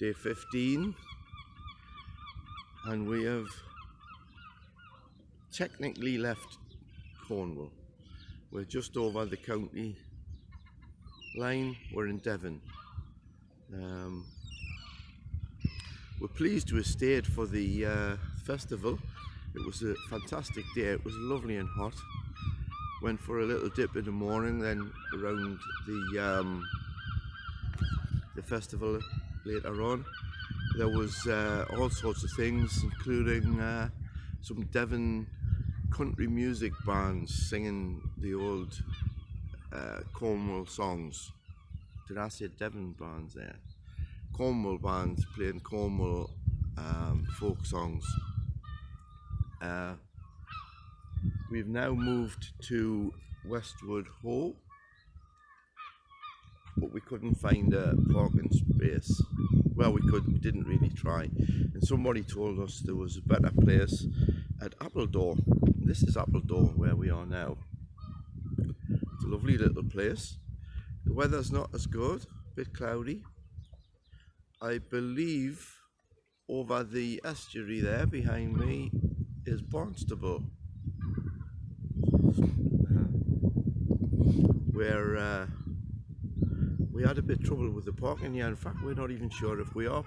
day 15, and we have technically left Cornwall. We're just over the county line. We're in Devon. We're pleased to have stayed for the festival. It was a fantastic day. It was lovely and hot. Went for a little dip in the morning, then around the festival later on. There was all sorts of things, including some Devon country music bands singing the old Cornwall songs. Did I say Devon bands there? Cornwall bands playing Cornwall folk songs. We've now moved to Westwood Hall, but we couldn't find a parking space. Well, we didn't really try. And somebody told us there was a better place at Appledore. This is Appledore where we are now. It's a lovely little place. The weather's not as good, a bit cloudy. I believe over the estuary there behind me is Barnstable, where we had a bit of trouble with the parking here. In fact, we're not even sure if we have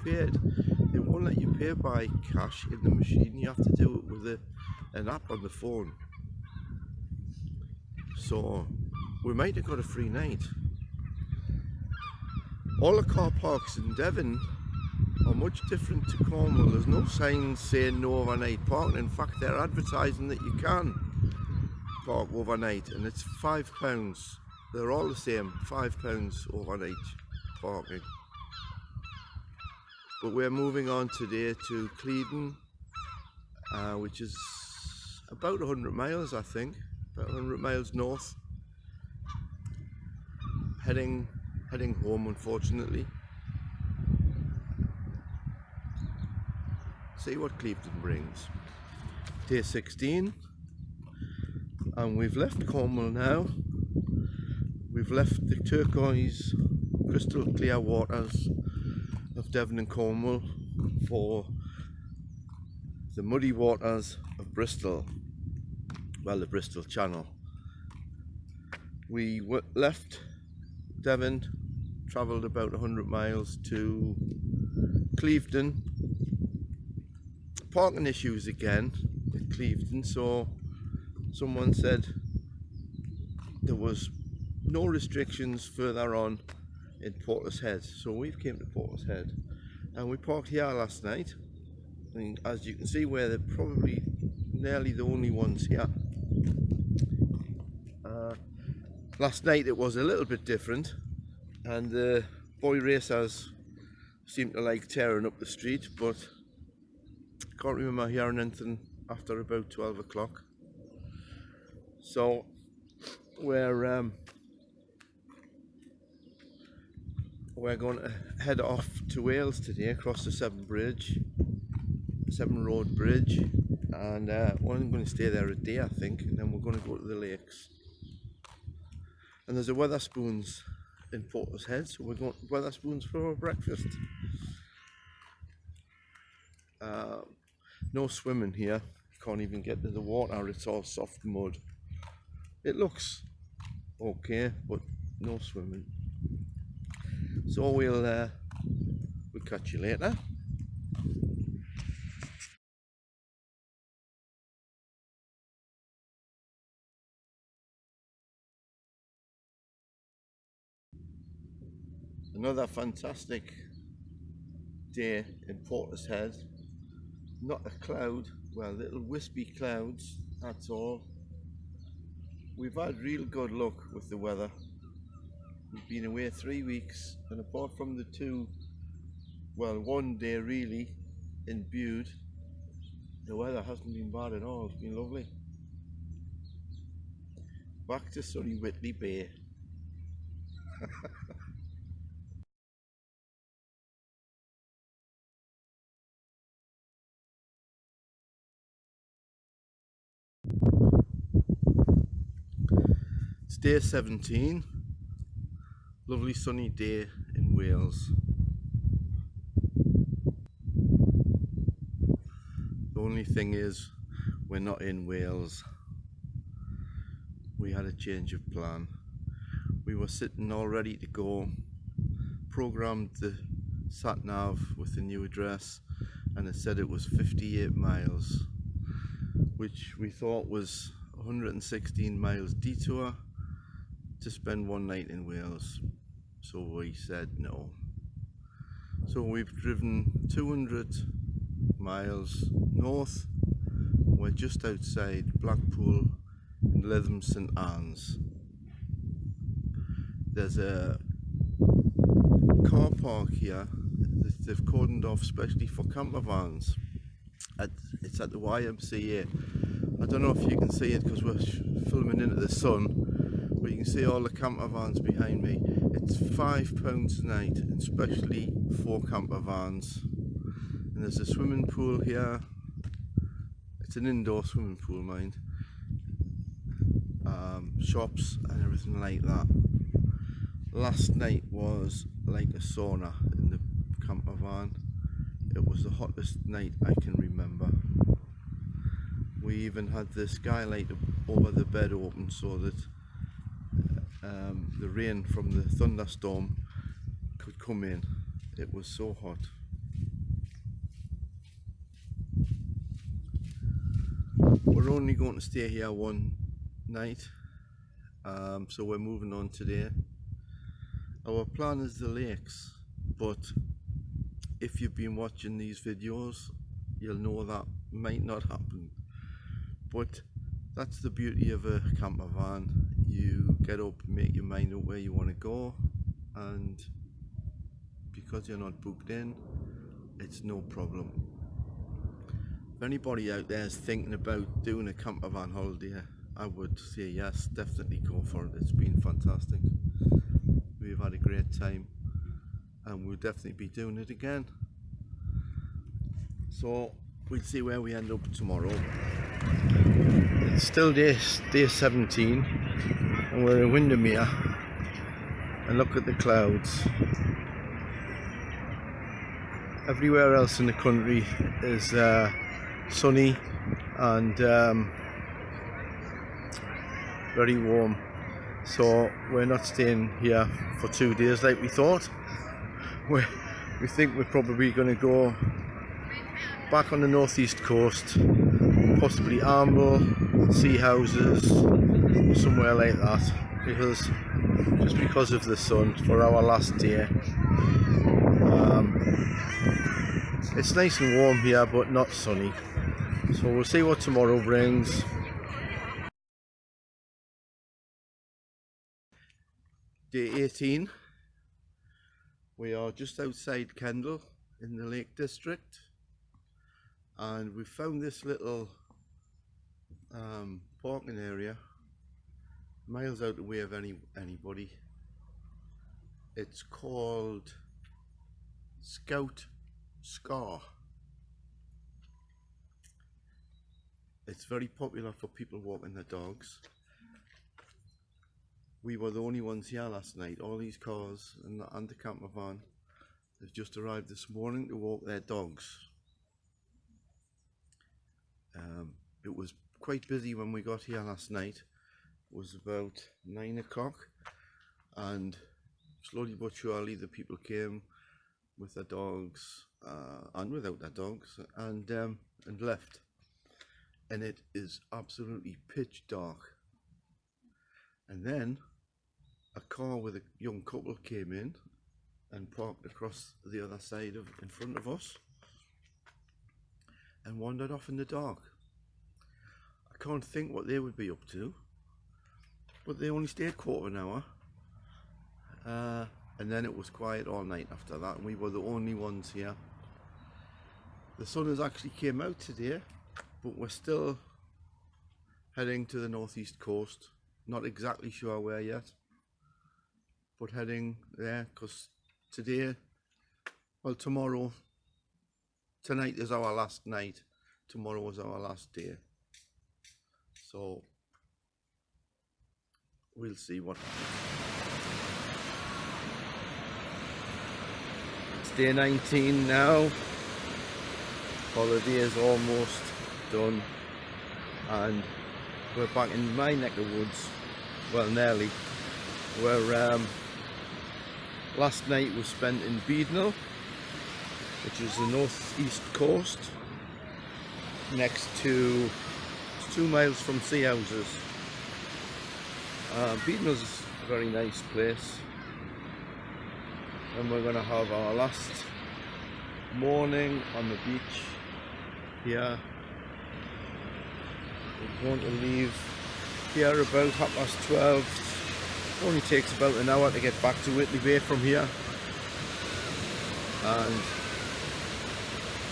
paid. They won't let you pay by cash in the machine. You have to do it with an app on the phone. So we might have got a free night. All the car parks in Devon are much different to Cornwall. There's no signs saying no overnight parking. In fact, they're advertising that you can park overnight, and it's £5. They're all the same, £5 overnight parking. But we're moving on today to Clevedon, which is about 100 miles, I think, about 100 miles north. Heading home, unfortunately. See what Clevedon brings. Day 16, and we've left Cornwall now. We've left the turquoise, crystal clear waters of Devon and Cornwall for the muddy waters of Bristol, well, the Bristol Channel. We left Devon, travelled about 100 miles to Clevedon. Parking issues again at Clevedon, so someone said there was no restrictions further on in Portishead, so we've came to Portishead and we parked here last night. And as you can see, we're probably nearly the only ones here. Last night it was a little bit different, and the boy racers seemed to like tearing up the street, but I can't remember hearing anything after about 12 o'clock. So we're going to head off to Wales today, across the Severn Road Bridge, and we're going to stay there a day, I think, and then we're going to go to the lakes. And there's a Wetherspoons in Portishead, so we're going to Wetherspoons for our breakfast. No swimming here, can't even get to the water, it's all soft mud. It looks okay, but no swimming. So we'll catch you later. Another fantastic day in Portishead. Not a cloud, well, little wispy clouds, that's all. We've had real good luck with the weather. We've been away 3 weeks, and apart from the one day really in Bude, the weather hasn't been bad at all. It's been lovely. Back to sunny Whitley Bay. It's day 17, lovely sunny day in Wales. only thing is, we're not in Wales. We had a change of plan. We were sitting all ready to go, programmed the sat nav with the new address, and it said it was 58 miles, which we thought was 116 miles detour to spend one night in Wales. So we said no. So we've driven 200 miles north. We're just outside Blackpool in Lytham St Anne's. There's a car park here that they've cordoned off specially for camper vans. It's at the YMCA. I don't know if you can see it because we're filming into the sun, but you can see all the camper vans behind me. It's £5 a night, especially for camper vans. And there's a swimming pool here. It's an indoor swimming pool, mind. Shops and everything like that. Last night was like a sauna in the camper van. It was the hottest night I can remember. We even had the skylight over the bed open so that the rain from the thunderstorm could come in. It was so hot. We're only going to stay here one night, so we're moving on today. Our plan is the lakes, but if you've been watching these videos, you'll know that might not happen. But that's the beauty of a camper van. You get up, make your mind up where you want to go, and because you're not booked in, it's no problem. If anybody out there is thinking about doing a camper van holiday, I would say yes, definitely go for it. It's been fantastic. We've had a great time and we'll definitely be doing it again. So we'll see where we end up tomorrow. It's still day 17 and we're in Windermere, and look at the clouds. Everywhere else in the country is sunny and very warm, so we're not staying here for 2 days like we thought. We think we're probably going to go back on the northeast coast, possibly Armble, Sea Houses, somewhere like that, just because of the sun for our last day. It's nice and warm here but not sunny, so we'll see what tomorrow brings. Day 18. We are just outside Kendal in the Lake District, and we found this little parking area miles out the way of anybody. It's called Scout Scar. It's very popular for people walking their dogs. We were the only ones here last night. All these cars and the camper van have just arrived this morning to walk their dogs. It was quite busy when we got here last night. It was about 9 o'clock, and slowly but surely the people came with their dogs and without their dogs, and left. And it is absolutely pitch dark. And then a car with a young couple came in and parked across the other side in front of us and wandered off in the dark. I can't think what they would be up to, but they only stayed quarter of an hour, and then it was quiet all night after that, and we were the only ones here. The sun has actually came out today, but we're still heading to the northeast coast. Not exactly sure where yet, but heading there because tonight is our last night, tomorrow is our last day, so we'll see what happens. It's day 19 now, holiday is almost done, and we're back in my neck of woods. Well, nearly. Where last night was spent in Beadnell, which is the northeast coast, next to 2 miles from sea houses. Beadnell's a very nice place, and we're going to have our last morning on the beach here. We're going to leave here about 12:30. It only takes about an hour to get back to Whitley Bay from here and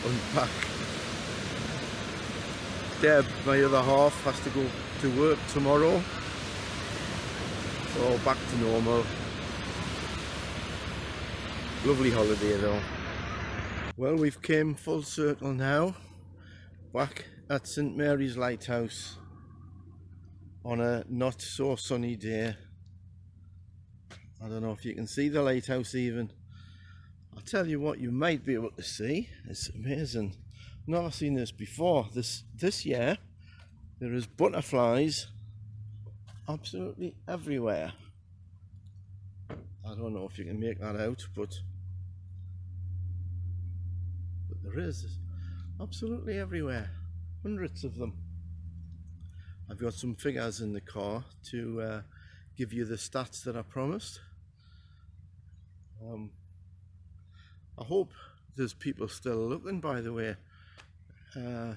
unpack. Deb, my other half, has to go to work tomorrow, so back to normal. Lovely holiday though. Well, we've came full circle now, back at St Mary's Lighthouse on a not so sunny day. I don't know if you can see the lighthouse even. I'll tell you what you might be able to see. It's amazing. Never seen this before. This year there is butterflies absolutely everywhere. I don't know if you can make that out, but there is absolutely everywhere. Hundreds of them. I've got some figures in the car to give you the stats that I promised. I hope there's people still looking, by the way.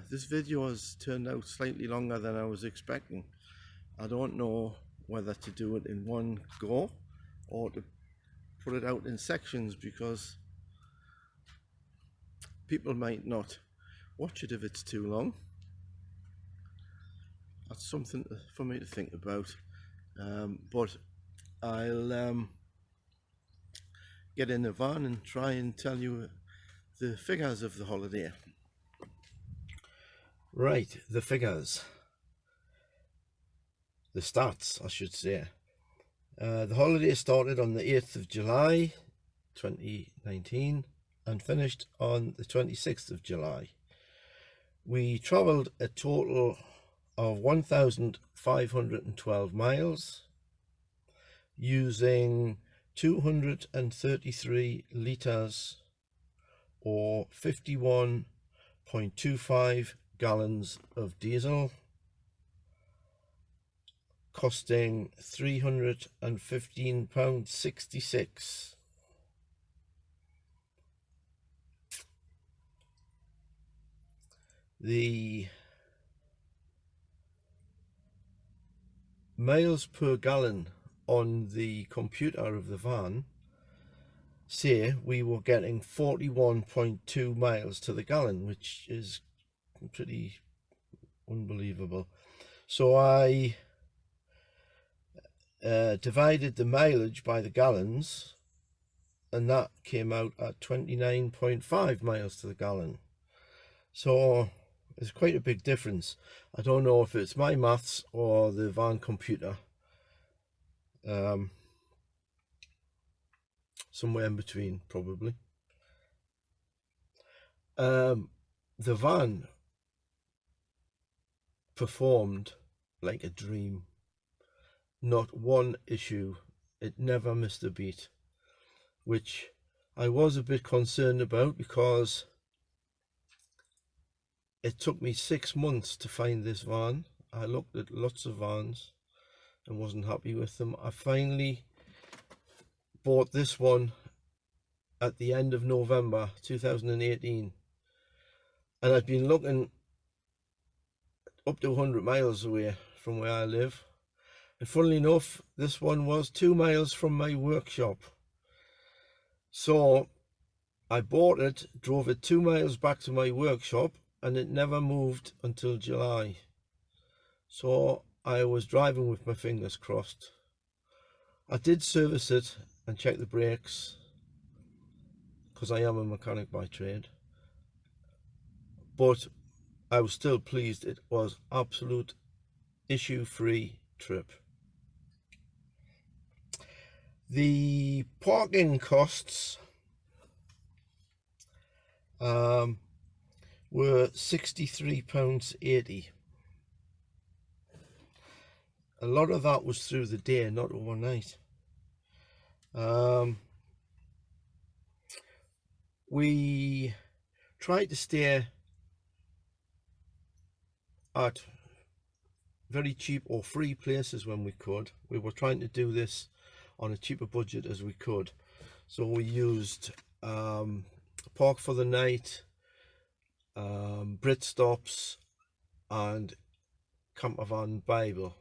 This video has turned out slightly longer than I was expecting. I don't know whether to do it in one go or to put it out in sections, because people might not watch it if it's too long. That's something for me to think about. But I'll get in the van and try and tell you the figures of the holiday. Right, the figures. The stats, I should say. The holiday started on the 8th of July 2019 and finished on the 26th of July. We travelled a total of 1,512 miles using 233 litres or 51.25 gallons of diesel, costing £315.66. The miles per gallon on the computer of the van say we were getting 41.2 miles to the gallon, which is pretty unbelievable. So I divided the mileage by the gallons, and that came out at 29.5 miles to the gallon. So it's quite a big difference. I don't know if it's my maths or the van computer. Somewhere in between, probably. The van performed like a dream. Not one issue. It never missed a beat, which I was a bit concerned about, because it took me 6 months to find this van. I looked at lots of vans and wasn't happy with them. I finally bought this one at the end of November 2018, and I'd been looking up to 100 miles away from where I live, and funnily enough this one was 2 miles from my workshop. So I bought it, drove it 2 miles back to my workshop, and it never moved until July. So I was driving with my fingers crossed. I did service it and check the brakes, because I am a mechanic by trade, but I was still pleased. It was absolute issue-free trip. The parking costs were £63.80. A lot of that was through the day, not overnight. We tried to stay at very cheap or free places when we could. We were trying to do this on a cheaper budget as we could. So we used Park for the Night, Brit Stops and Campervan Bible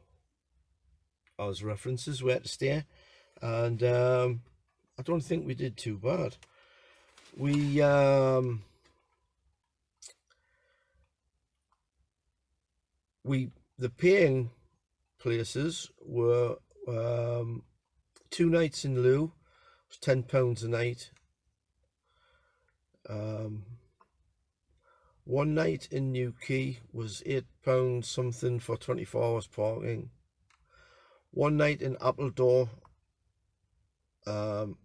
as references where to stay, and I don't think we did too bad. The paying places were 2 nights in lieu, was £10 a night. 1 night in Newquay was £8 something for 24 hours parking. 1 night in Appledore was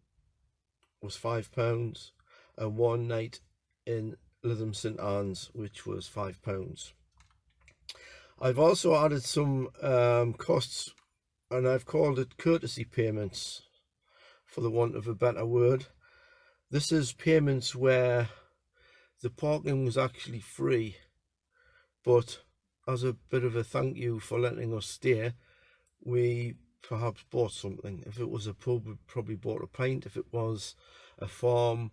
£5, and 1 night in Lytham St Anne's, which was £5. I've also added some costs, and I've called it courtesy payments, for the want of a better word. This is payments where the parking was actually free, but as a bit of a thank you for letting us stay, we perhaps bought something. If it was a pub, we probably bought a pint. If it was a farm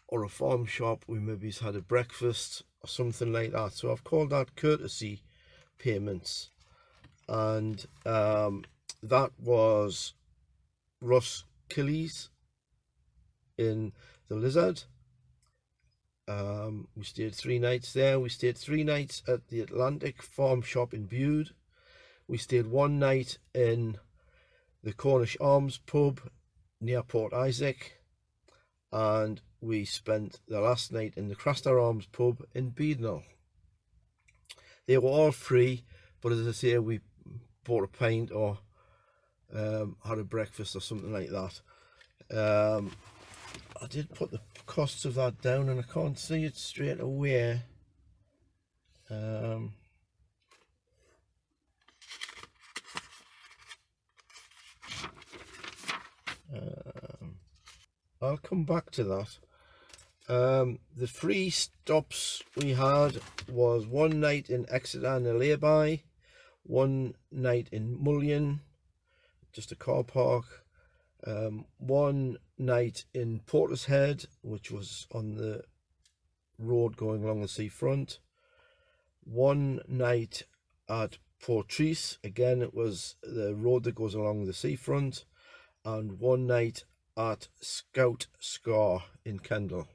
or a farm shop, we maybe had a breakfast or something like that. So I've called that courtesy payments, and that was Ross Killy's in the Lizard. We stayed 3 nights there. We stayed 3 nights at the Atlantic Farm Shop in Bude. We stayed 1 night in the Cornish Arms pub near Port Isaac, and we spent the last night in the Craster Arms pub in Beadnell. They were all free, but as I say, we bought a pint or had a breakfast or something like that. I did put the costs of that down, and I can't see it straight away. I'll come back to that. The free stops we had was 1 night in Exeter and Lay-by, 1 night in Mullion, just a car park, 1 night in Portishead, which was on the road going along the seafront, 1 night at Portrice, again it was the road that goes along the seafront, and 1 night at Scout Scar in Kendal.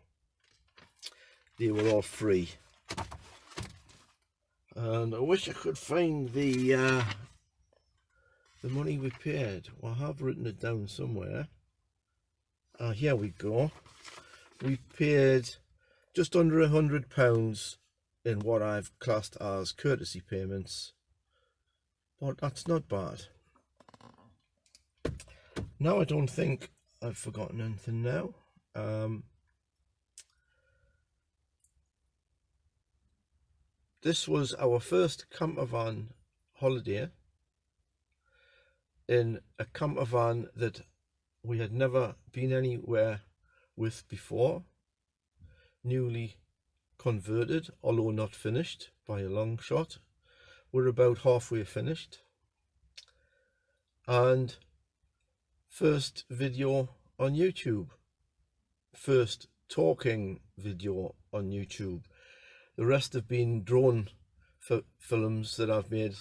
They were all free. And I wish I could find the money we paid. Well, I have written it down somewhere. Here we go. We paid just under £100 in what I've classed as courtesy payments, but that's not bad. Now I don't think I've forgotten anything now. This was our first campervan holiday in a campervan that we had never been anywhere with before, newly converted, although not finished by a long shot. We're about halfway finished, and first video on YouTube, first talking video on YouTube. The rest have been drone films that I've made,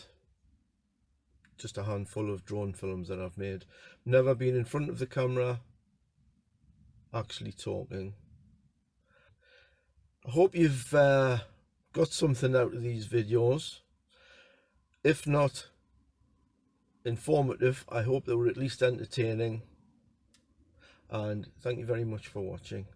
just a handful of drone films that I've made. Never been in front of the camera actually talking. I hope you've got something out of these videos. If not informative, I hope they were at least entertaining, and thank you very much for watching.